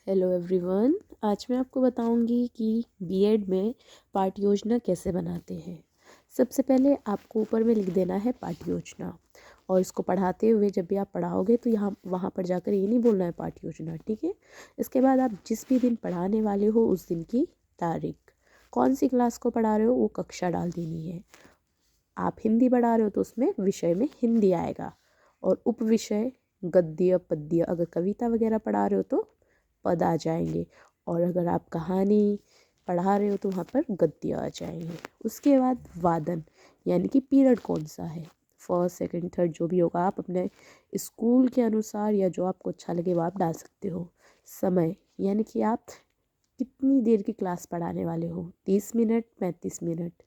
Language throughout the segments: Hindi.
Hello everyone. आज मैं आपको बताऊंगी कि बीएड में पाठ योजना कैसे बनाते हैं। सबसे पहले आपको ऊपर में लिख देना है पाठ योजना, और इसको पढ़ाते हुए जब भी आप पढ़ाओगे तो यहाँ वहाँ पर जाकर ये नहीं बोलना है पाठ योजना, ठीक है। इसके बाद आप जिस भी दिन पढ़ाने वाले हो उस दिन की तारीख, कौन सी क्लास को पढ़ा रहे हो वो कक्षा डाल देनी है। आप हिंदी पढ़ा रहे हो तो उसमें विषय में हिंदी आएगा, और उप विषय गद्य पद्य, अगर कविता वगैरह पढ़ा रहे हो तो पद आ जाएंगे, और अगर आप कहानी पढ़ा रहे हो तो वहाँ पर गद्य आ जाएंगे। उसके बाद वादन, यानी कि पीरियड कौन सा है, फर्स्ट सेकंड थर्ड जो भी होगा आप अपने स्कूल के अनुसार या जो आपको अच्छा लगे वो आप डाल सकते हो। समय, यानी कि आप कितनी देर की क्लास पढ़ाने वाले हो, 30 मिनट 35 मिनट।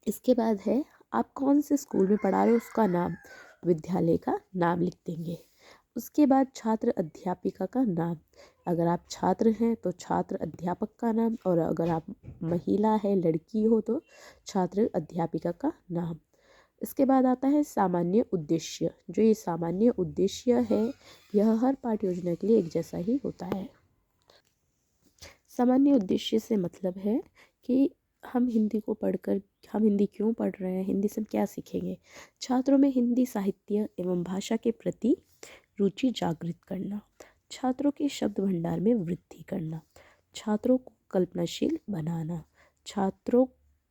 इसके बाद है आप कौन से स्कूल में पढ़ा रहे हो उसका नाम, विद्यालय का नाम लिख देंगे। उसके बाद छात्र अध्यापिका का नाम, अगर आप छात्र हैं तो छात्र अध्यापक का नाम, और अगर आप महिला है लड़की हो तो छात्र अध्यापिका का नाम। इसके बाद आता है सामान्य उद्देश्य। जो ये सामान्य उद्देश्य है यह हर पाठ योजना के लिए एक जैसा ही होता है। सामान्य उद्देश्य से मतलब है कि हम हिंदी को पढ़कर हम हिंदी क्यों पढ़ रहे हैं, हिंदी से हम क्या सीखेंगे। छात्रों में हिंदी साहित्य एवं भाषा के प्रति रुचि जागृत करना, छात्रों के शब्द भंडार में वृद्धि करना, छात्रों को कल्पनाशील बनाना, छात्रों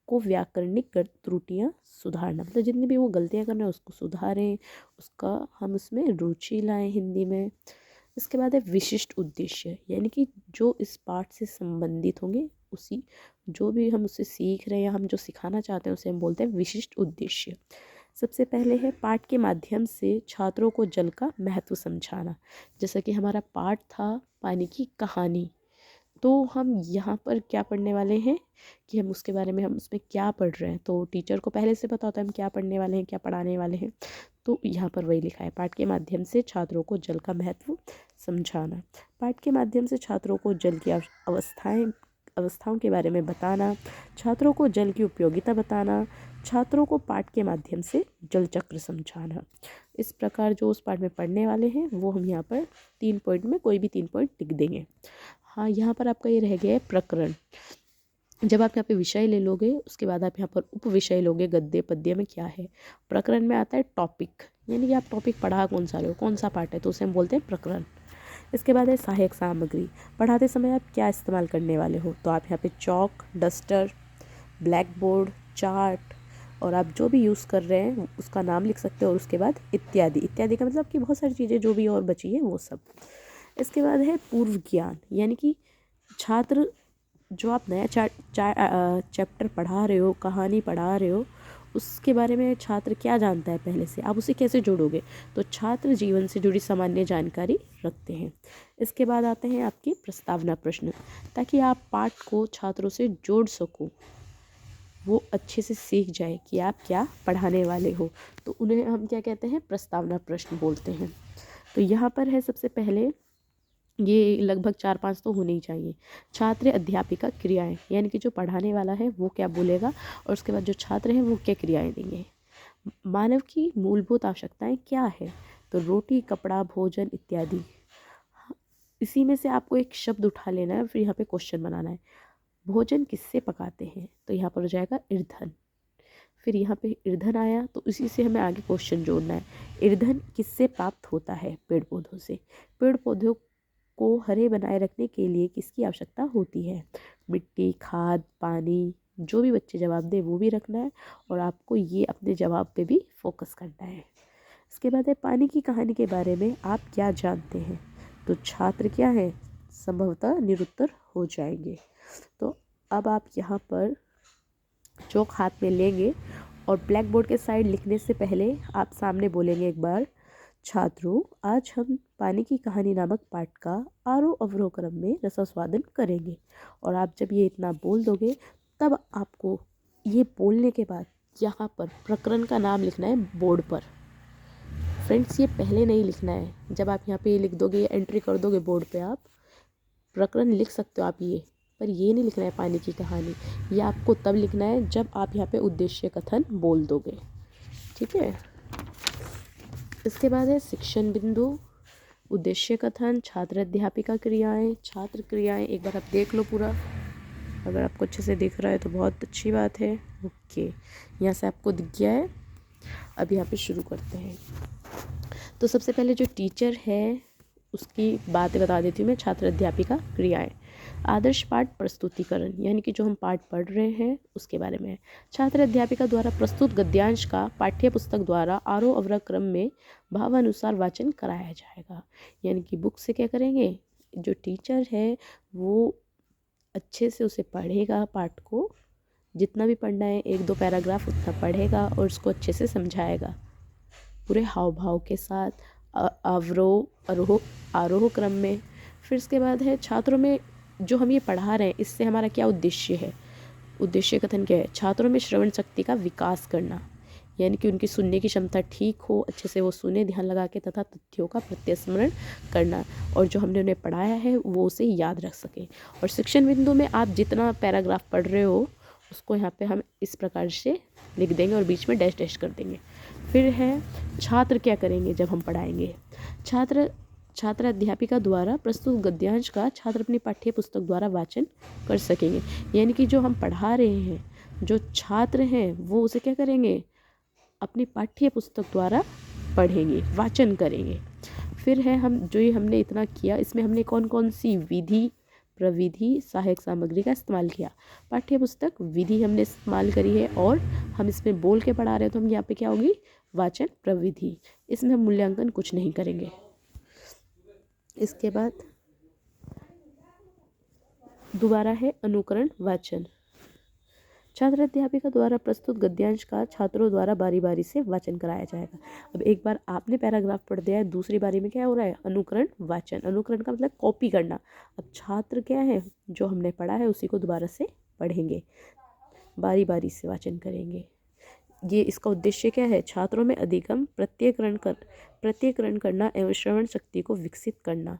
को व्याकरणिक त्रुटियां सुधारना, मतलब जितनी भी वो गलतियां कर रहे हैं उसको सुधारें, उसका हम उसमें रुचि लाएं हिंदी में। इसके बाद है विशिष्ट उद्देश्य, यानी कि जो इस पाठ से संबंधित होंगे, उसी जो भी हम उससे सीख रहे हैं या हम जो सिखाना चाहते हैं उसे हम बोलते हैं विशिष्ट उद्देश्य। सबसे पहले है पाठ के माध्यम से छात्रों को जल का महत्व समझाना। जैसा कि हमारा पाठ था पानी की कहानी, तो हम यहाँ पर क्या पढ़ने वाले हैं कि हम उसके बारे में हम उसमें क्या पढ़ रहे हैं। तो टीचर को पहले से पता होता है हम क्या पढ़ने वाले हैं, क्या पढ़ाने वाले हैं। तो यहाँ पर वही लिखा है, पाठ के माध्यम से छात्रों को जल का महत्व समझाना। पाठ के माध्यम से छात्रों को जल की अवस्थाओं के बारे में बताना, छात्रों को जल की उपयोगिता बताना, छात्रों को पाठ के माध्यम से जल चक्र समझाना। इस प्रकार जो उस पाठ में पढ़ने वाले हैं वो हम यहाँ पर 3 पॉइंट में कोई भी 3 पॉइंट लिख देंगे। हाँ, यहाँ पर आपका ये रह गया है प्रकरण। जब आप यहाँ पे विषय ले लोगे उसके बाद आप यहाँ पर उप विषय लोगे, गद्य पद्य में क्या है। प्रकरण में आता है टॉपिक, यानी कि आप टॉपिक पढ़ा कौन सा रहे हो, कौन सा पाठ है, तो उसे हम बोलते हैं प्रकरण। इसके बाद है सहायक सामग्री, पढ़ाते समय आप क्या इस्तेमाल करने वाले हो, तो आप यहाँ पे chalk, duster, black board, chart, और आप जो भी यूज़ कर रहे हैं उसका नाम लिख सकते हो। और उसके बाद इत्यादि, इत्यादि का मतलब कि बहुत सारी चीज़ें जो भी और बची है वो सब। इसके बाद है पूर्व ज्ञान, यानी कि छात्र जो आप नया चैप्टर पढ़ा रहे हो, कहानी पढ़ा रहे हो, उसके बारे में छात्र क्या जानता है पहले से, आप उसे कैसे जोड़ोगे। तो छात्र जीवन से जुड़ी सामान्य जानकारी रखते हैं। इसके बाद आते हैं आपके प्रस्तावना प्रश्न, ताकि आप पाठ को छात्रों से जोड़ सको, वो अच्छे से सीख जाए कि आप क्या पढ़ाने वाले हो। तो उन्हें हम क्या कहते हैं, प्रस्तावना प्रश्न बोलते हैं। तो यहाँ पर है सबसे पहले, ये लगभग 4-5 तो होने ही चाहिए। छात्र अध्यापिका क्रियाएं, यानी कि जो पढ़ाने वाला है वो क्या बोलेगा, और उसके बाद जो छात्र हैं वो क्या क्रियाएं देंगे। मानव की मूलभूत आवश्यकताएं क्या है, तो रोटी, कपड़ा, भोजन इत्यादि। इसी में से आपको एक शब्द उठा लेना है, फिर यहाँ पे क्वेश्चन बनाना है। भोजन किससे पकाते हैं, तो यहाँ पर हो जाएगा ईंधन। फिर यहाँ पे ईंधन आया तो इसी से हमें आगे क्वेश्चन जोड़ना है। ईंधन किससे प्राप्त होता है, पेड़ पौधों से। पेड़ पौधों को हरे बनाए रखने के लिए किसकी आवश्यकता होती है, मिट्टी, खाद, पानी। जो भी बच्चे जवाब दे वो भी रखना है, और आपको ये अपने जवाब पे भी फोकस करना है। इसके बाद है पानी की कहानी के बारे में आप क्या जानते हैं, तो छात्र क्या है, संभवतः निरुत्तर हो जाएंगे। तो अब आप यहाँ पर चौक हाथ में लेंगे और ब्लैक बोर्ड के साइड लिखने से पहले आप सामने बोलेंगे एक बार, छात्रों आज हम पानी की कहानी नामक पाठ का आरोह अवरोह क्रम में रसास्वादन करेंगे। और आप जब ये इतना बोल दोगे तब आपको ये बोलने के बाद यहाँ पर प्रकरण का नाम लिखना है बोर्ड पर। फ्रेंड्स, ये पहले नहीं लिखना है, जब आप यहाँ पे ये लिख दोगे, ये एंट्री कर दोगे बोर्ड पे, आप प्रकरण लिख सकते हो आप ये, पर ये नहीं लिखना है पानी की कहानी। ये आपको तब लिखना है जब आप यहाँ पे उद्देश्य कथन बोल दोगे, ठीक है। इसके बाद है शिक्षण बिंदु, उद्देश्य कथन, छात्र अध्यापिका क्रियाएं, छात्र क्रियाएं एक बार आप देख लो पूरा, अगर आपको अच्छे से दिख रहा है तो बहुत अच्छी बात है। ओके, यहाँ से आपको दिख गया है। अब यहाँ पे शुरू करते हैं। तो सबसे पहले जो टीचर है उसकी बातें बता देती हूँ मैं। छात्र अध्यापिका क्रियाएं, आदर्श पाठ प्रस्तुतिकरण, यानी कि जो हम पाठ पढ़ रहे हैं उसके बारे में है। छात्र अध्यापिका द्वारा प्रस्तुत गद्यांश का पाठ्य पुस्तक द्वारा आरोह अवरोह क्रम में भावानुसार वाचन कराया जाएगा। यानी कि बुक से क्या करेंगे, जो टीचर है वो अच्छे से उसे पढ़ेगा, पाठ को जितना भी पढ़ना है 1-2 पैराग्राफ उतना पढ़ेगा और उसको अच्छे से समझाएगा पूरे हाव भाव के साथ, अवरोह आरोह क्रम में। फिर इसके बाद है छात्रों में जो हम ये पढ़ा रहे हैं इससे हमारा क्या उद्देश्य है। उद्देश्य कथन क्या है, छात्रों में श्रवण शक्ति का विकास करना, यानी कि उनकी सुनने की क्षमता ठीक हो, अच्छे से वो सुने ध्यान लगा के, तथा तथ्यों का प्रत्यस्मरण करना, और जो हमने उन्हें पढ़ाया है वो उसे याद रख सके। और शिक्षण बिंदु में आप जितना पैराग्राफ पढ़ रहे हो उसको यहाँ पे हम इस प्रकार से लिख देंगे और बीच में डैश डैश कर देंगे। फिर है छात्र क्या करेंगे जब हम पढ़ाएंगे। छात्र अध्यापिका द्वारा प्रस्तुत गद्यांश का छात्र अपनी पाठ्य पुस्तक द्वारा वाचन कर सकेंगे, यानी कि जो हम पढ़ा रहे हैं, जो छात्र हैं वो उसे क्या करेंगे, अपनी पाठ्य पुस्तक द्वारा पढ़ेंगे, वाचन करेंगे। फिर है हम जो ये हमने इतना किया, इसमें हमने कौन कौन सी विधि, प्रविधि, सहायक सामग्री का इस्तेमाल किया। पाठ्य पुस्तक विधि हमने इस्तेमाल करी है और हम इसमें बोल के पढ़ा रहे हैं तो हम यहाँ पे क्या होगी, वाचन प्रविधि। इसमें हम मूल्यांकन कुछ नहीं करेंगे। इसके बाद दोबारा है अनुकरण वाचन। छात्र अध्यापिका द्वारा प्रस्तुत गद्यांश का छात्रों द्वारा बारी बारी से वाचन कराया जाएगा। अब एक बार आपने पैराग्राफ पढ़ दिया है, दूसरी बारी में क्या हो रहा है, अनुकरण वाचन। अनुकरण का मतलब कॉपी करना। अब छात्र क्या है, जो हमने पढ़ा है उसी को दोबारा से पढ़ेंगे, बारी बारी से वाचन करेंगे। ये इसका उद्देश्य क्या है, छात्रों में अधिगम प्रत्ययकरण करना एवं श्रवण शक्ति को विकसित करना।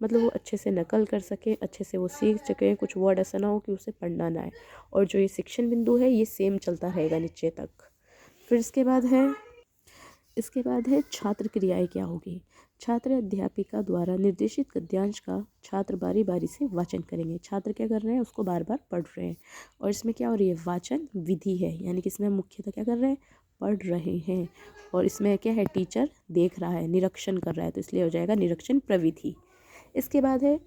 मतलब वो अच्छे से नकल कर सकें, अच्छे से वो सीख सकें, कुछ वर्ड ऐसा ना हो कि उसे पढ़ना ना आए। और जो ये शिक्षण बिंदु है ये सेम चलता रहेगा नीचे तक। फिर इसके बाद है छात्र क्रियाएं क्या होगी। छात्र अध्यापिका द्वारा निर्देशित गद्यांश का छात्र बारी बारी से वाचन करेंगे। छात्र क्या कर रहे हैं, उसको बार बार पढ़ रहे हैं और इसमें क्या हो रही है, वाचन विधि है, यानी कि इसमें मुख्यतः क्या कर रहे हैं, पढ़ रहे हैं। और इसमें क्या है, टीचर देख रहा है, निरीक्षण कर रहा है, तो इसलिए हो जाएगा निरीक्षण प्रविधि। इसके बाद है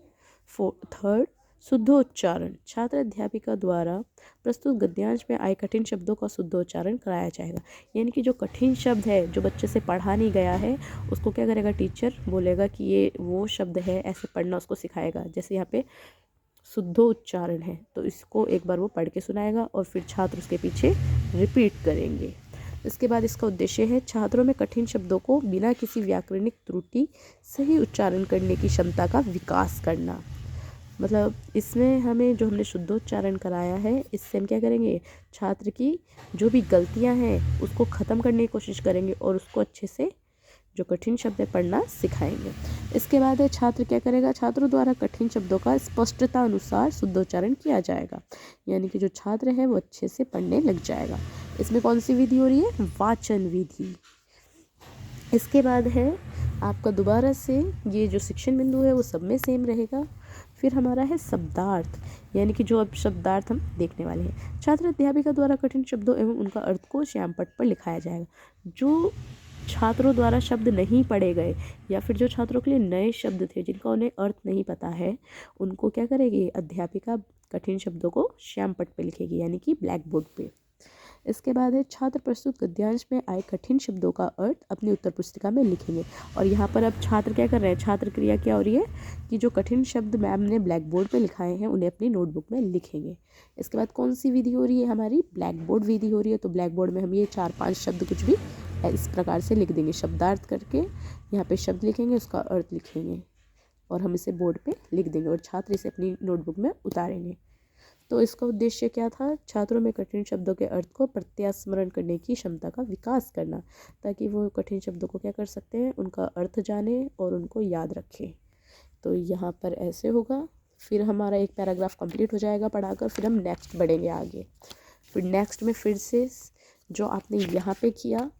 थर्ड, शुद्धोच्चारण। छात्र अध्यापिका द्वारा प्रस्तुत गद्यांश में आए कठिन शब्दों का शुद्धोच्चारण कराया जाएगा। यानी कि जो कठिन शब्द है, जो बच्चे से पढ़ा नहीं गया है, उसको क्या करेगा, टीचर बोलेगा कि ये वो शब्द है, ऐसे पढ़ना उसको सिखाएगा। जैसे यहाँ पे शुद्धोच्चारण है तो इसको एक बार वो पढ़ के सुनाएगा और फिर छात्र उसके पीछे रिपीट करेंगे। इसके बाद इसका उद्देश्य है छात्रों में कठिन शब्दों को बिना किसी व्याकरणिक त्रुटि सही उच्चारण करने की क्षमता का विकास करना। मतलब इसमें हमें जो हमने शुद्धोच्चारण कराया है, इससे हम क्या करेंगे, छात्र की जो भी गलतियां हैं उसको ख़त्म करने की कोशिश करेंगे और उसको अच्छे से जो कठिन शब्द है पढ़ना सिखाएंगे। इसके बाद है छात्र क्या करेगा, छात्रों द्वारा कठिन शब्दों का स्पष्टता अनुसार शुद्धोच्चारण किया जाएगा। यानी कि जो छात्र है वो अच्छे से पढ़ने लग जाएगा। इसमें कौन सी विधि हो रही है, वाचन विधि। इसके बाद है आपका दोबारा से ये जो शिक्षण बिंदु है वो सब में सेम रहेगा। फिर हमारा है शब्दार्थ, यानी कि जो अब शब्दार्थ हम देखने वाले हैं। छात्र अध्यापिका द्वारा कठिन शब्दों एवं उनका अर्थ को श्यामपट्ट पर लिखाया जाएगा। जो छात्रों द्वारा शब्द नहीं पढ़े गए या फिर जो छात्रों के लिए नए शब्द थे जिनका उन्हें अर्थ नहीं पता है, उनको क्या करेगी, अध्यापिका कठिन शब्दों को श्यामपट्ट पे लिखेगी, यानी कि ब्लैक बोर्ड पे। इसके बाद है छात्र प्रस्तुत गद्यांश में आए कठिन शब्दों का अर्थ अपनी उत्तर पुस्तिका में लिखेंगे। और यहाँ पर अब छात्र क्या कर रहे हैं, छात्र क्रिया क्या हो रही है कि जो कठिन शब्द मैम ने ब्लैक बोर्ड पे लिखाए हैं उन्हें अपनी नोटबुक में लिखेंगे। इसके बाद कौन सी विधि हो रही है हमारी, ब्लैक बोर्ड विधि हो रही है। तो ब्लैक बोर्ड में हम ये 4-5 शब्द कुछ भी इस प्रकार से लिख देंगे, शब्दार्थ करके यहाँ पे शब्द लिखेंगे, उसका अर्थ लिखेंगे और हम इसे बोर्ड पे लिख देंगे और छात्र इसे अपनी नोटबुक में उतारेंगे। तो इसका उद्देश्य क्या था, छात्रों में कठिन शब्दों के अर्थ को प्रत्यास्मरण करने की क्षमता का विकास करना, ताकि वो कठिन शब्दों को क्या कर सकते हैं, उनका अर्थ जाने और उनको याद रखें। तो यहाँ पर ऐसे होगा। फिर हमारा एक पैराग्राफ कंप्लीट हो जाएगा पढ़ाकर, फिर हम नेक्स्ट बढ़ेंगे आगे। फिर नेक्स्ट में फिर से जो आपने यहाँ पे किया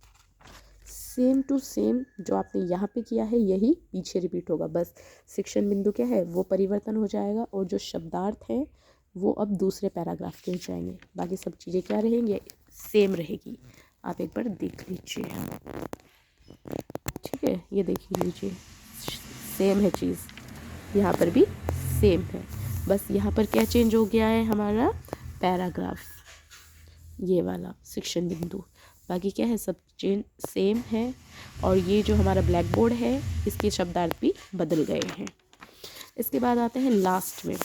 सेम टू सेम जो आपने यहाँ पे किया है यही पीछे रिपीट होगा, बस शिक्षण बिंदु क्या है वो परिवर्तन हो जाएगा और जो शब्दार्थ है वो अब दूसरे पैराग्राफ के हो जाएंगे, बाकी सब चीज़ें क्या रहेंगी, सेम रहेगी। आप एक बार देख लीजिए, ठीक है, ये देख लीजिए सेम है चीज़, यहाँ पर भी सेम है, बस यहाँ पर क्या चेंज हो गया है हमारा पैराग्राफ, ये वाला शिक्षण बिंदु, बाकी क्या है सब चेंज सेम है। और ये जो हमारा ब्लैक बोर्ड है इसके शब्दार्थ भी बदल गए हैं। इसके बाद आते हैं लास्ट में।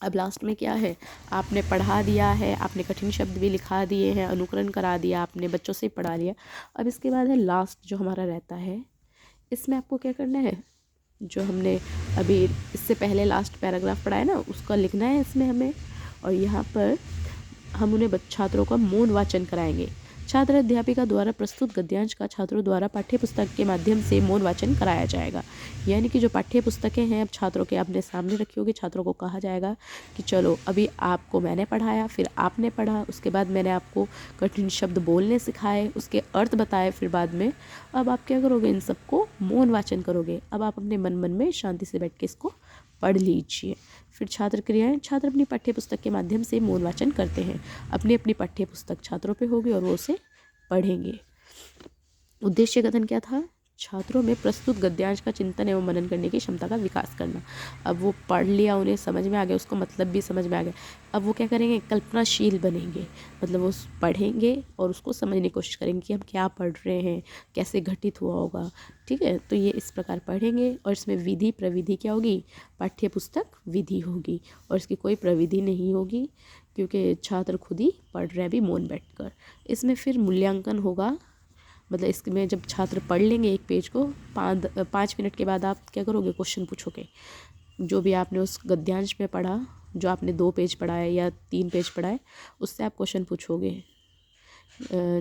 अब लास्ट में क्या है, आपने पढ़ा दिया है, आपने कठिन शब्द भी लिखा दिए हैं, अनुकरण करा दिया, आपने बच्चों से पढ़ा लिया। अब इसके बाद है लास्ट जो हमारा रहता है, इसमें आपको क्या करना है, जो हमने अभी इससे पहले लास्ट पैराग्राफ पढ़ा है ना उसका लिखना है इसमें हमें। और यहाँ पर हम उन्हें छात्रों का मौन वाचन कराएंगे। छात्र अध्यापिका द्वारा प्रस्तुत गद्यांश का छात्रों द्वारा पाठ्य पुस्तक के माध्यम से मौन वाचन कराया जाएगा। यानी कि जो पाठ्य पुस्तकें हैं अब छात्रों के अपने सामने रखी होगी, छात्रों को कहा जाएगा कि चलो अभी आपको मैंने पढ़ाया, फिर आपने पढ़ा, उसके बाद मैंने आपको कठिन शब्द बोलने सिखाए, उसके अर्थ बताए, फिर बाद में अब आप क्या करोगे, इन सबको मौन वाचन करोगे। अब आप अपने मन में शांति से बैठ के इसको पढ़ लीजिए। फिर छात्र क्रियाएं, छात्र अपनी पाठ्य पुस्तक के माध्यम से मौन वाचन करते हैं। अपनी अपनी पाठ्य पुस्तक छात्रों पे होगी और वो उसे पढ़ेंगे। उद्देश्य कथन क्या था, छात्रों में प्रस्तुत गद्यांश का चिंतन एवं मनन करने की क्षमता का विकास करना। अब वो पढ़ लिया, उन्हें समझ में आ गया, उसको मतलब भी समझ में आ गया, अब वो क्या करेंगे, कल्पनाशील बनेंगे, मतलब वो पढ़ेंगे और उसको समझने की कोशिश करेंगे कि हम क्या पढ़ रहे हैं, कैसे घटित हुआ होगा, ठीक है। तो ये इस प्रकार पढ़ेंगे और इसमें विधि प्रविधि क्या होगी, पाठ्य पुस्तक विधि होगी और इसकी कोई प्रविधि नहीं होगी क्योंकि छात्र खुद ही पढ़ रहे हैं अभी मौन बैठकर। इसमें फिर मूल्यांकन होगा, मतलब इसमें जब छात्र पढ़ लेंगे एक पेज को 5 मिनट के बाद आप क्या करोगे, क्वेश्चन पूछोगे। जो भी आपने उस गद्यांश में पढ़ा, जो आपने 2 पेज पढ़ा है या 3 पेज पढ़ा है, उससे आप क्वेश्चन पूछोगे।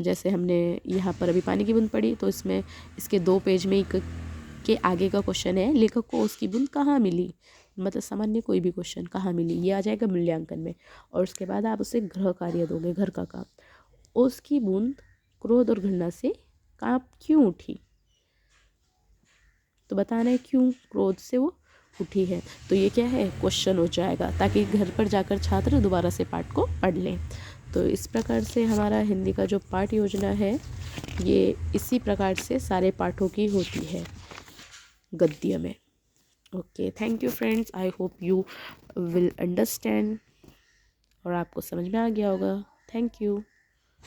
जैसे हमने यहाँ पर अभी पानी की बूंद पढ़ी, तो इसमें इसके 2 पेज में के आगे का क्वेश्चन है, लेखक को उसकी बूंद कहाँ मिली, मतलब सामान्य कोई भी क्वेश्चन कहाँ मिली, ये आ जाएगा मूल्यांकन में। और उसके बाद आप उसे गृह कार्य दोगे, घर का काम। उसकी बूंद क्रोध और घृणा से कांप क्यों उठी, तो बताना है क्यों क्रोध से वो उठी है, तो ये क्या है, क्वेश्चन हो जाएगा, ताकि घर पर जाकर छात्र दोबारा से पाठ को पढ़ लें। तो इस प्रकार से हमारा हिंदी का जो पाठ योजना है ये इसी प्रकार से सारे पाठों की होती है गद्य में। Okay, thank you friends, I hope you will understand और आपको समझ में आ गया होगा। Thank you.